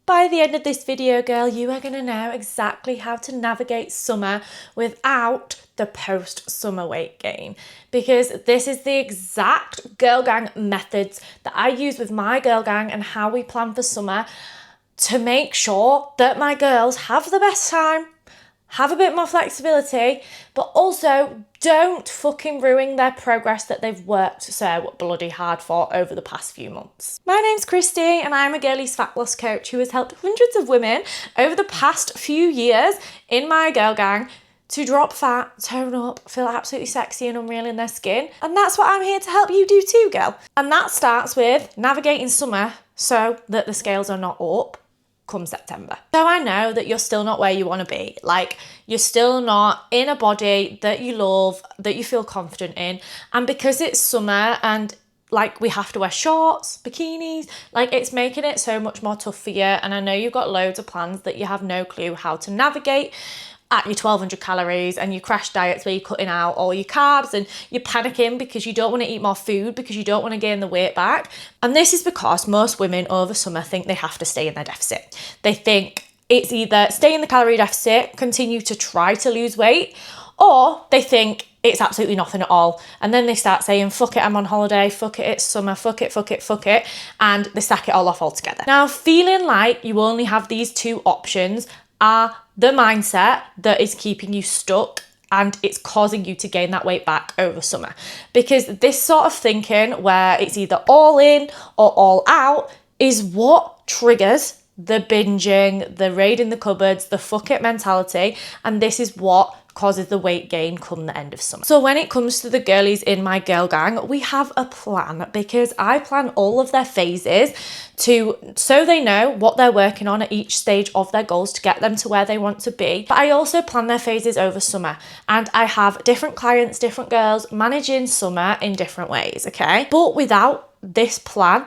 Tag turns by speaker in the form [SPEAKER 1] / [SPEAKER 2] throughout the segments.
[SPEAKER 1] By the end of this video, girl, you are going to know exactly how to navigate summer without the post-summer weight gain, because this is the exact girl gang methods that I use with my girl gang and how we plan for summer to make sure that my girls have the best time, have a bit more flexibility, but also don't fucking ruin their progress that they've worked so bloody hard for over the past few months. My name's Christy and I'm a girlies fat loss coach who has helped hundreds of women over the past few years in my girl gang to drop fat, tone up, feel absolutely sexy and unreal in their skin. And that's what I'm here to help you do too, girl. And that starts with navigating summer so that the scales are not up come September. So I know that you're still not where you want to be. Like, you're still not in a body that you love, that you feel confident in. And because it's summer and like we have to wear shorts, bikinis, like it's making it so much more tough for you. And I know you've got loads of plans that you have no clue how to navigate at your 1200 calories and your crash diets where you're cutting out all your carbs and you're panicking because you don't want to eat more food because you don't want to gain the weight back. And this is because most women over summer think they have to stay in their deficit. They think it's either stay in the calorie deficit, continue to try to lose weight, or they think it's absolutely nothing at all. And then they start saying, fuck it, I'm on holiday, fuck it, it's summer, fuck it, fuck it, fuck it. And they sack it all off altogether. Now, feeling like you only have these two options are the mindset that is keeping you stuck and it's causing you to gain that weight back over summer. Because this sort of thinking where it's either all in or all out is what triggers the binging, the raiding the cupboards, the fuck it mentality. And this is what causes the weight gain come the end of summer. So when it comes to the girlies in my girl gang, we have a plan because I plan all of their phases so they know what they're working on at each stage of their goals to get them to where they want to be. But I also plan their phases over summer and I have different clients, different girls managing summer in different ways, okay? But without this plan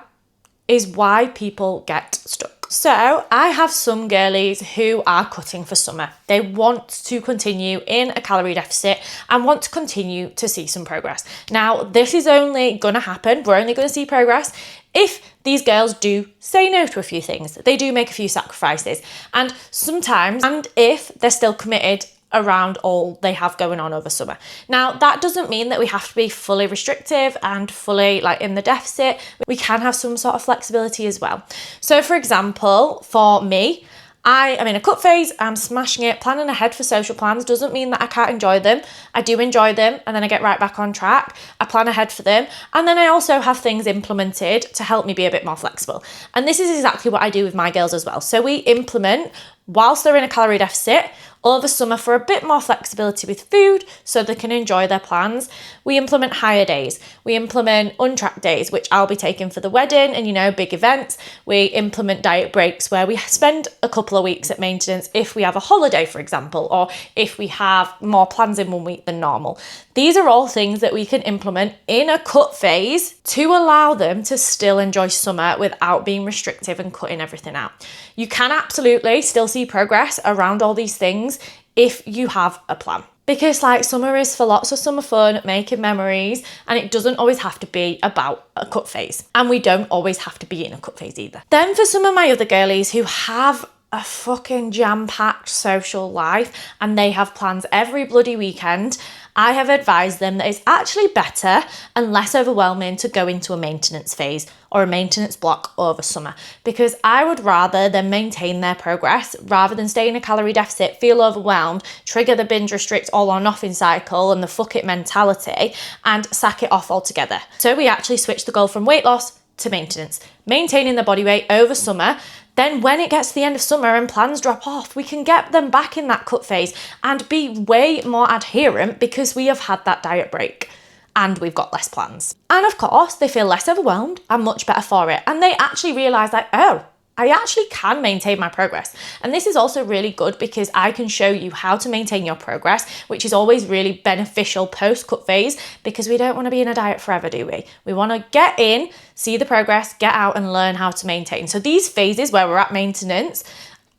[SPEAKER 1] is why people get stuck. So I have some girlies who are cutting for summer. They want to continue in a calorie deficit and want to continue to see some progress. Now, this is only going to happen. We're only going to see progress if these girls do say no to a few things. They do make a few sacrifices. And sometimes, and if they're still committed around all they have going on over summer. Now, that doesn't mean that we have to be fully restrictive and fully like in the deficit. We can have some sort of flexibility as well. So for example, for me, I am in a cut phase, I'm smashing it. Planning ahead for social plans doesn't mean that I can't enjoy them. I do enjoy them and then I get right back on track. I plan ahead for them. And then I also have things implemented to help me be a bit more flexible. And this is exactly what I do with my girls as well. So we implement, whilst they're in a calorie deficit, over summer for a bit more flexibility with food so they can enjoy their plans. We implement higher days. We implement untracked days, which I'll be taking for the wedding and, you know, big events. We implement diet breaks where we spend a couple of weeks at maintenance if we have a holiday, for example, or if we have more plans in 1 week than normal. These are all things that we can implement in a cut phase to allow them to still enjoy summer without being restrictive and cutting everything out. You can absolutely still see progress around all these things if you have a plan. Because like summer is for lots of summer fun, making memories, and it doesn't always have to be about a cut phase. And we don't always have to be in a cut phase either. Then for some of my other girlies who have a fucking jam-packed social life and they have plans every bloody weekend, I have advised them that it's actually better and less overwhelming to go into a maintenance phase or a maintenance block over summer, because I would rather them maintain their progress rather than stay in a calorie deficit, feel overwhelmed, trigger the binge restrict all or nothing cycle and the fuck it mentality and sack it off altogether. So we actually switched the goal from weight loss to maintenance, maintaining the body weight over summer. Then when it gets to the end of summer and plans drop off, we can get them back in that cut phase and be way more adherent because we have had that diet break and we've got less plans. And of course, they feel less overwhelmed and much better for it. And they actually realise like, oh, I actually can maintain my progress. And this is also really good because I can show you how to maintain your progress, which is always really beneficial post-cut phase because we don't want to be in a diet forever, do we? We want to get in, see the progress, get out and learn how to maintain. So these phases where we're at maintenance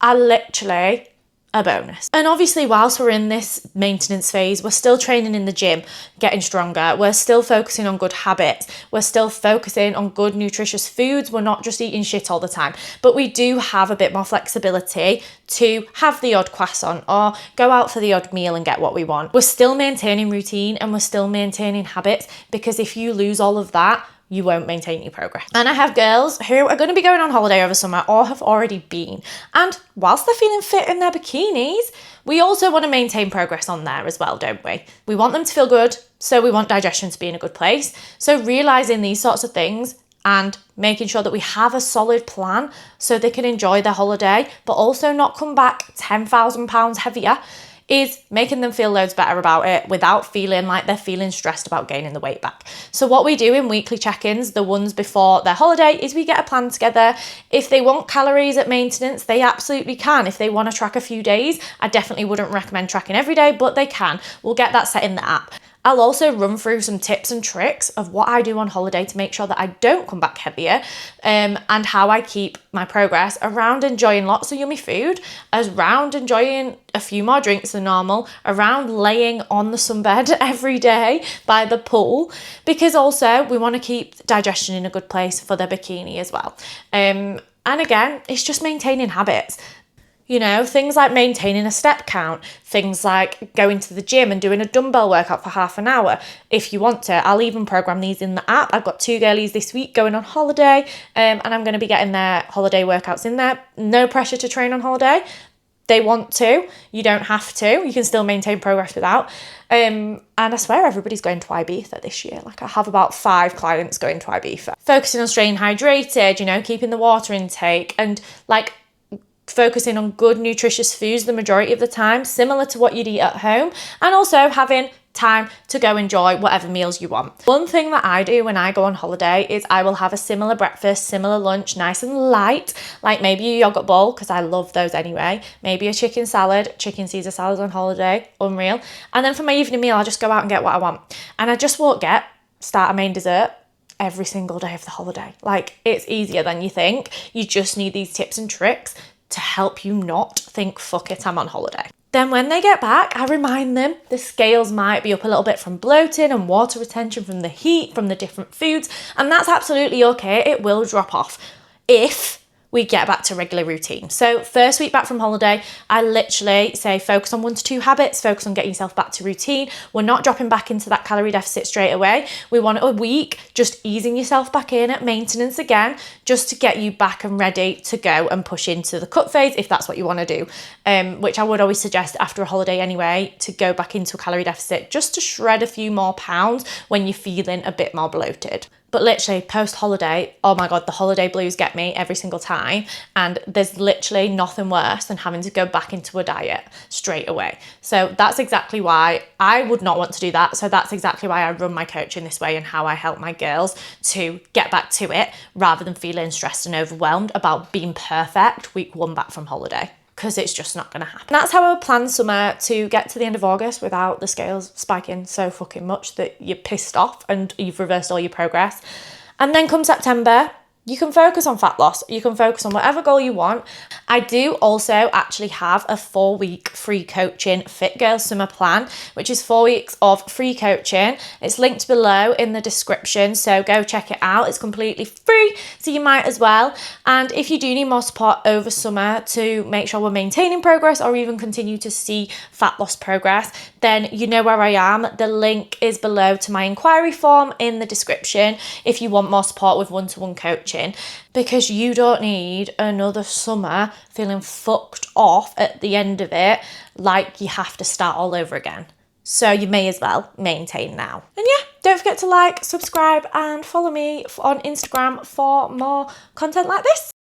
[SPEAKER 1] are literally a bonus. And obviously, whilst we're in this maintenance phase, we're still training in the gym, getting stronger. We're still focusing on good habits. We're still focusing on good, nutritious foods. We're not just eating shit all the time, but we do have a bit more flexibility to have the odd croissant or go out for the odd meal and get what we want. We're still maintaining routine and we're still maintaining habits, because if you lose all of that, you won't maintain your progress. And I have girls who are going to be going on holiday over summer or have already been. And whilst they're feeling fit in their bikinis, we also want to maintain progress on there as well, don't we? We want them to feel good, so we want digestion to be in a good place. So realising these sorts of things and making sure that we have a solid plan so they can enjoy their holiday, but also not come back 10,000 pounds heavier, is making them feel loads better about it without feeling like they're feeling stressed about gaining the weight back. So what we do in weekly check-ins, the ones before their holiday, is we get a plan together. If they want calories at maintenance, they absolutely can. If they want to track a few days, I definitely wouldn't recommend tracking every day, but they can. We'll get that set in the app. I'll also run through some tips and tricks of what I do on holiday to make sure that I don't come back heavier, and how I keep my progress around enjoying lots of yummy food, around enjoying a few more drinks than normal, around laying on the sunbed every day by the pool, because also we want to keep digestion in a good place for the bikini as well. And again, it's just maintaining habits. You know, things like maintaining a step count, things like going to the gym and doing a dumbbell workout for half an hour. If you want to, I'll even program these in the app. I've got 2 girlies this week going on holiday, and I'm going to be getting their holiday workouts in there. No pressure to train on holiday. They want to, you don't have to. You can still maintain progress without. And I swear everybody's going to Ibiza this year. Like, I have about 5 clients going to Ibiza. Focusing on staying hydrated, you know, keeping the water intake, and like focusing on good nutritious foods the majority of the time, similar to what you'd eat at home, and also having time to go enjoy whatever meals you want. One thing that I do when I go on holiday is I will have a similar breakfast, similar lunch, nice and light, like maybe a yogurt bowl, because I love those anyway, maybe a chicken salad, chicken Caesar salads on holiday, unreal. And then for my evening meal, I'll just go out and get what I want. And I just won't get starter, main, dessert every single day of the holiday. Like, it's easier than you think. You just need these tips and tricks to help you not think, fuck it, I'm on holiday. Then when they get back, I remind them the scales might be up a little bit from bloating and water retention from the heat, from the different foods, and that's absolutely okay. It will drop off if we get back to regular routine. So first week back from holiday, I literally say focus on 1 to 2 habits, focus on getting yourself back to routine. We're not dropping back into that calorie deficit straight away. We want a week just easing yourself back in at maintenance again, just to get you back and ready to go and push into the cut phase if that's what you want to do, which I would always suggest after a holiday anyway, to go back into a calorie deficit just to shred a few more pounds when you're feeling a bit more bloated. But literally post-holiday, oh my God, the holiday blues get me every single time. And there's literally nothing worse than having to go back into a diet straight away. So that's exactly why I would not want to do that. So that's exactly why I run my coaching this way and how I help my girls to get back to it rather than feeling stressed and overwhelmed about being perfect week 1 back from holiday, because it's just not going to happen. That's how I would plan summer, to get to the end of August without the scales spiking so fucking much that you're pissed off and you've reversed all your progress. And then come September, you can focus on fat loss. You can focus on whatever goal you want. I do also actually have a 4-week free coaching Fit Girl Summer Plan, which is 4 weeks of free coaching. It's linked below in the description, so go check it out. It's completely free, so you might as well. And if you do need more support over summer to make sure we're maintaining progress or even continue to see fat loss progress, then you know where I am. The link is below to my inquiry form in the description if you want more support with one-to-one coaching. Because you don't need another summer feeling fucked off at the end of it, like you have to start all over again. So you may as well maintain now. And yeah, don't forget to like, subscribe and follow me on Instagram for more content like this.